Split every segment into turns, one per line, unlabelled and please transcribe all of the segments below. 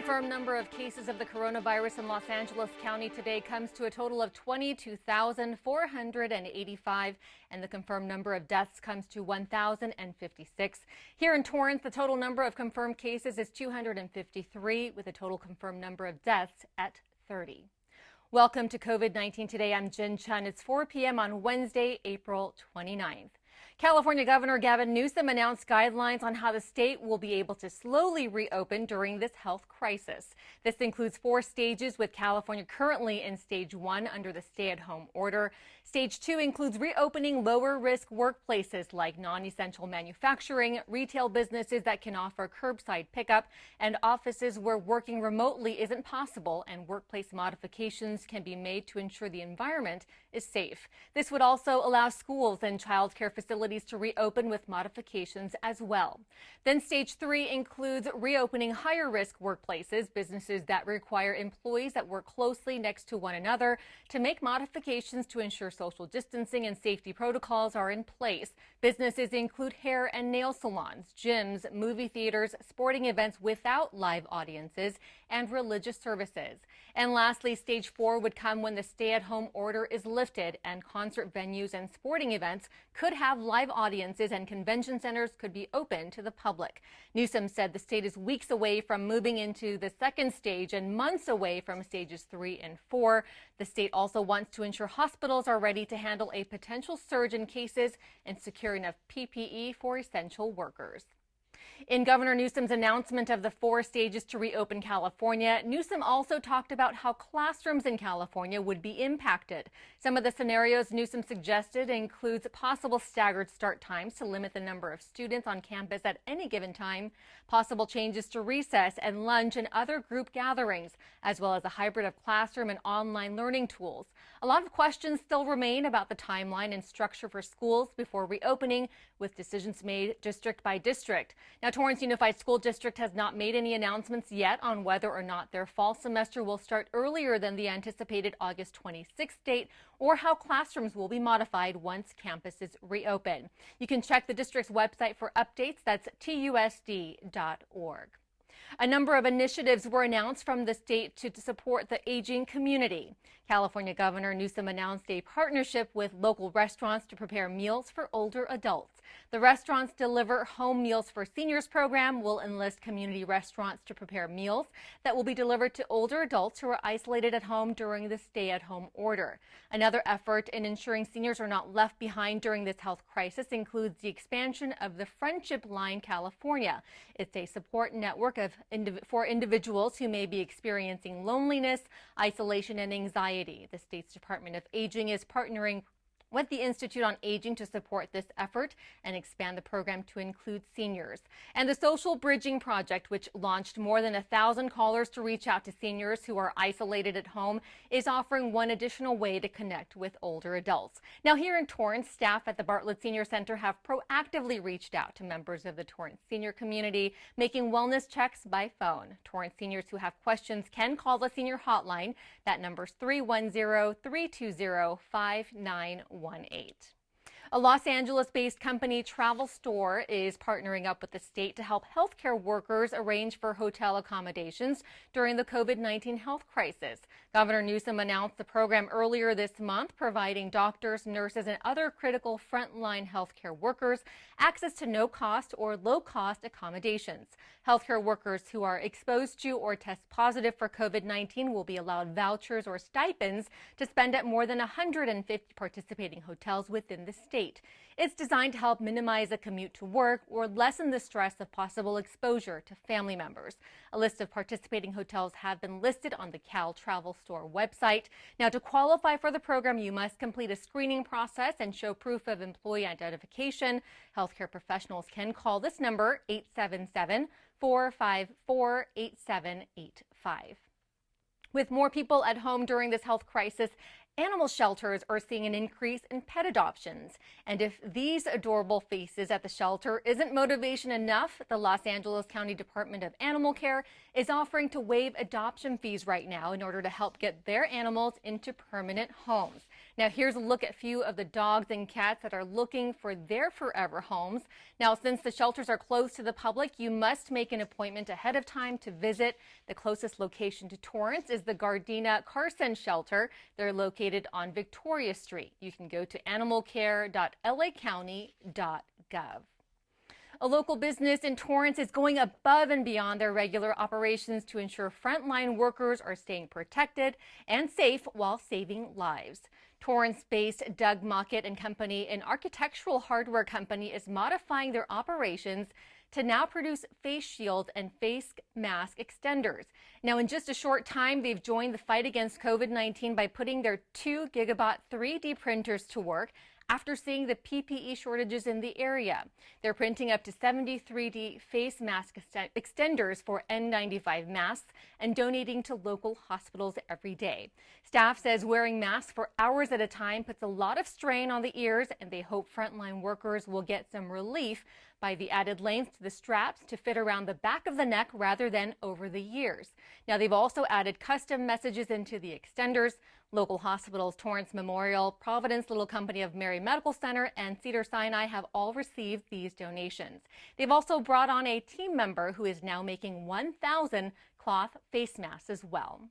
confirmed number of cases of the coronavirus in Los Angeles County today comes to a total of 22,485, and the confirmed number of deaths comes to 1,056. Here in Torrance, the total number of confirmed cases is 253, with a total confirmed number of deaths at 30. Welcome to COVID-19 Today. I'm Jen Chun. It's 4 p.m. on Wednesday, April 29th. California Governor Gavin Newsom announced guidelines on how the state will be able to slowly reopen during this health crisis. This includes 4 stages, with California currently in stage 1 under the stay-at-home order. Stage 2 includes reopening lower-risk workplaces like non-essential manufacturing, retail businesses that can offer curbside pickup, and offices where working remotely isn't possible and workplace modifications can be made to ensure the environment is safe. This would also allow schools and child care facilities to reopen with modifications as well. Then stage 3 includes reopening higher risk workplaces, businesses that require employees that work closely next to one another to make modifications to ensure social distancing and safety protocols are in place. Businesses include hair and nail salons, gyms, movie theaters, sporting events without live audiences, and religious services. And lastly, stage 4 would come when the stay-at-home order is lifted and concert venues and sporting events could have live audiences and convention centers could be open to the public. Newsom said the state is weeks away from moving into the second stage and months away from stages 3 and 4. The state also wants to ensure hospitals are ready to handle a potential surge in cases and secure enough PPE for essential workers. In Governor Newsom's announcement of the 4 stages to reopen California, Newsom also talked about how classrooms in California would be impacted. Some of the scenarios Newsom suggested includes possible staggered start times to limit the number of students on campus at any given time, possible changes to recess and lunch and other group gatherings, as well as a hybrid of classroom and online learning tools. A lot of questions still remain about the timeline and structure for schools before reopening, with decisions made district by district. Now, Torrance Unified School District has not made any announcements yet on whether or not their fall semester will start earlier than the anticipated August 26th date, or how classrooms will be modified once campuses reopen. You can check the district's website for updates. That's TUSD.org. A number of initiatives were announced from the state to support the aging community. California Governor Newsom announced a partnership with local restaurants to prepare meals for older adults. The Restaurants Deliver Home Meals for Seniors program will enlist community restaurants to prepare meals that will be delivered to older adults who are isolated at home during the stay-at-home order. Another effort in ensuring seniors are not left behind during this health crisis includes the expansion of the Friendship Line California. It's a support network for individuals who may be experiencing loneliness, isolation, and anxiety. The state's Department of Aging is partnering with the Institute on Aging to support this effort and expand the program to include seniors. And the Social Bridging Project, which launched more than 1,000 callers to reach out to seniors who are isolated at home, is offering one additional way to connect with older adults. Now, here in Torrance, staff at the Bartlett Senior Center have proactively reached out to members of the Torrance senior community, making wellness checks by phone. Torrance seniors who have questions can call the senior hotline. That number is 310-320-5918. A Los Angeles-based company, Travel Store, is partnering up with the state to help healthcare workers arrange for hotel accommodations during the COVID-19 health crisis. Governor Newsom announced the program earlier this month, providing doctors, nurses, and other critical frontline healthcare workers access to no-cost or low-cost accommodations. Healthcare workers who are exposed to or test positive for COVID-19 will be allowed vouchers or stipends to spend at more than 150 participating hotels within the state. It's designed to help minimize a commute to work or lessen the stress of possible exposure to family members. A list of participating hotels have been listed on the Cal Travel Store website. Now, to qualify for the program, you must complete a screening process and show proof of employee identification. Healthcare professionals can call this number, 877-454-8785. With more people at home during this health crisis, animal shelters are seeing an increase in pet adoptions. And if these adorable faces at the shelter isn't motivation enough, the Los Angeles County Department of Animal Care is offering to waive adoption fees right now in order to help get their animals into permanent homes. Now here's a look at a few of the dogs and cats that are looking for their forever homes. Now, since the shelters are closed to the public, you must make an appointment ahead of time to visit. The closest location to Torrance is the Gardena Carson Shelter. They're located on Victoria Street. You can go to animalcare.lacounty.gov. A local business in Torrance is going above and beyond their regular operations to ensure frontline workers are staying protected and safe while saving lives. Torrance-based Doug Mockett and Company, an architectural hardware company, is modifying their operations to now produce face shield and face mask extenders. Now, in just a short time, they've joined the fight against COVID-19 by putting their 2 gigawatt 3D printers to work after seeing the PPE shortages in the area. They're printing up to 70 3D face mask extenders for N95 masks and donating to local hospitals every day. Staff says wearing masks for hours at a time puts a lot of strain on the ears, and they hope frontline workers will get some relief by the added length to the straps to fit around the back of the neck rather than over the ears. Now, they've also added custom messages into the extenders. Local hospitals Torrance Memorial, Providence Little Company of Mary Medical Center, and Cedars-Sinai have all received these donations. They've also brought on a team member who is now making 1,000 cloth face masks as well.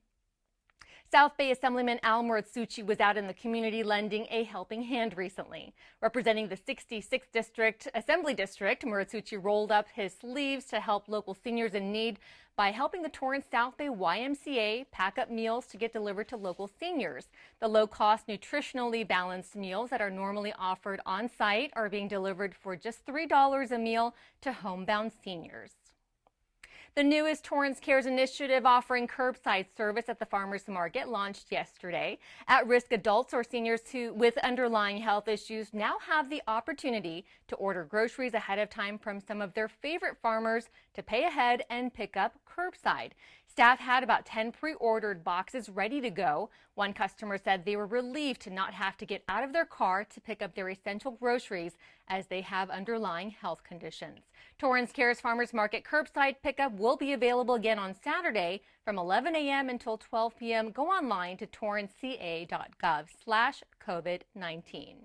South Bay Assemblyman Al Muratsuchi was out in the community lending a helping hand recently. Representing the 66th Assembly District, Muratsuchi rolled up his sleeves to help local seniors in need by helping the Torrance South Bay YMCA pack up meals to get delivered to local seniors. The low-cost, nutritionally balanced meals that are normally offered on site are being delivered for just $3 a meal to homebound seniors. The newest Torrance Cares initiative, offering curbside service at the farmers market, launched yesterday. At-risk adults or seniors with underlying health issues now have the opportunity to order groceries ahead of time from some of their favorite farmers to pay ahead and pick up curbside. Staff had about 10 pre-ordered boxes ready to go. One customer said they were relieved to not have to get out of their car to pick up their essential groceries as they have underlying health conditions. Torrance Cares Farmers Market curbside pickup will be available again on Saturday from 11 a.m. until 12 p.m. Go online to torranceca.gov/COVID-19.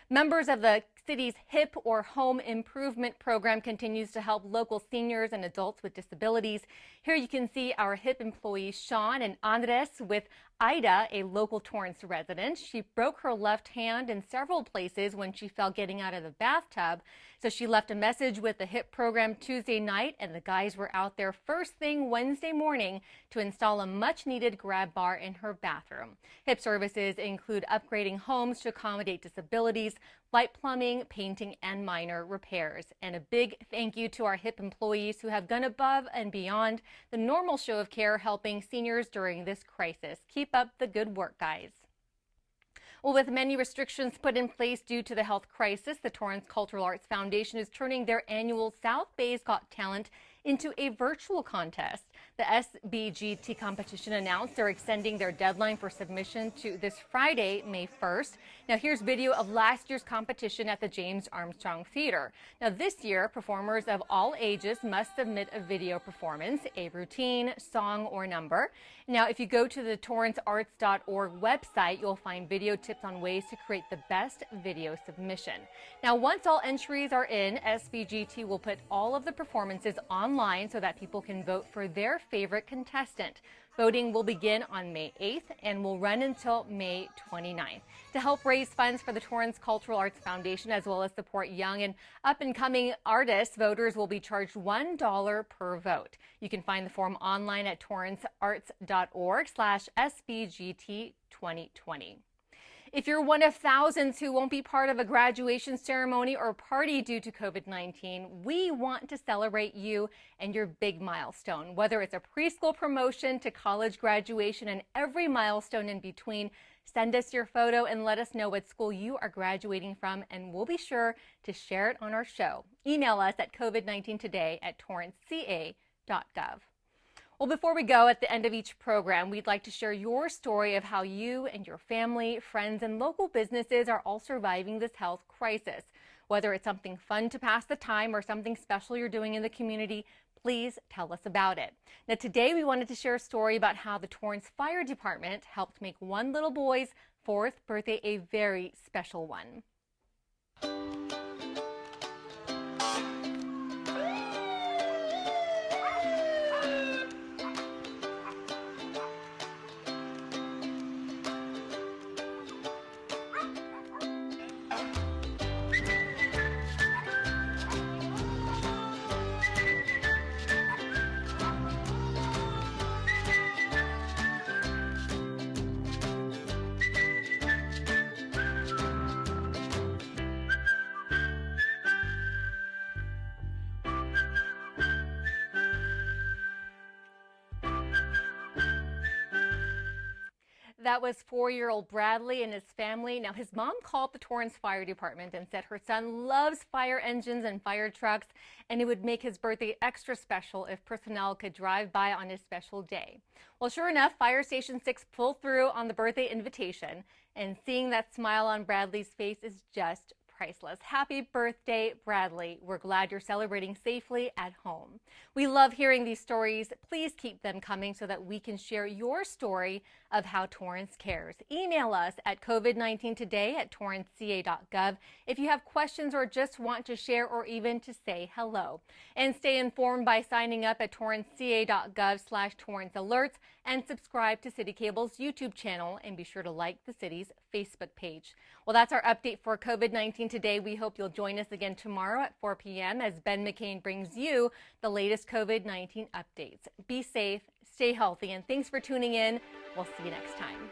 Members of the city's HIP, or Home Improvement Program, continues to help local seniors and adults with disabilities. Here you can see our HIP employees Sean and Andres with Ida, a local Torrance resident. She broke her left hand in several places when she fell getting out of the bathtub. So she left a message with the HIP program Tuesday night, and the guys were out there first thing Wednesday morning to install a much-needed grab bar in her bathroom. HIP services include upgrading homes to accommodate disabilities, light plumbing, painting, and minor repairs. And a big thank you to our HIP employees who have gone above and beyond the normal show of care helping seniors during this crisis. Keep up the good work, guys. Well, with many restrictions put in place due to the health crisis, the Torrance Cultural Arts Foundation is turning their annual South Bay's Got Talent into a virtual contest. The SBGT competition announced they're extending their deadline for submission to this Friday, May 1st. Now, here's video of last year's competition at the James Armstrong Theater. Now, this year, performers of all ages must submit a video performance, a routine, song, or number. Now, if you go to the torrancearts.org website, you'll find video tips on ways to create the best video submission. Now, once all entries are in, SBGT will put all of the performances online so that people can vote for their favorite contestant. Voting will begin on May 8th and will run until May 29th. To help raise funds for the Torrance Cultural Arts Foundation, as well as support young and up-and-coming artists, voters will be charged $1 per vote. You can find the form online at torrancearts.org/SBGT2020. If you're one of thousands who won't be part of a graduation ceremony or party due to COVID-19, we want to celebrate you and your big milestone. Whether it's a preschool promotion to college graduation and every milestone in between, send us your photo and let us know what school you are graduating from, and we'll be sure to share it on our show. Email us at covid19today@torranceca.gov. Well, before we go, at the end of each program, we'd like to share your story of how you and your family, friends, and local businesses are all surviving this health crisis. Whether it's something fun to pass the time or something special you're doing in the community, please tell us about it. Now, today we wanted to share a story about how the Torrance Fire Department helped make one little boy's 4th birthday a very special one. That was 4-year-old Bradley and his family. Now, his mom called the Torrance Fire Department and said her son loves fire engines and fire trucks, and it would make his birthday extra special if personnel could drive by on his special day. Well, sure enough, Fire Station 6 pulled through on the birthday invitation, and seeing that smile on Bradley's face is just priceless. Happy birthday, Bradley. We're glad you're celebrating safely at home. We love hearing these stories. Please keep them coming so that we can share your story of how Torrance cares. Email us at covid19today@torranceca.gov if you have questions or just want to share or even to say hello. And stay informed by signing up at torranceca.gov/Torrance Alerts and subscribe to City Cable's YouTube channel, and be sure to like the city's Facebook page. Well, that's our update for COVID-19 today. We hope you'll join us again tomorrow at 4 p.m. as Ben McCain brings you the latest COVID-19 updates. Be safe, stay healthy, and thanks for tuning in. We'll see you next time.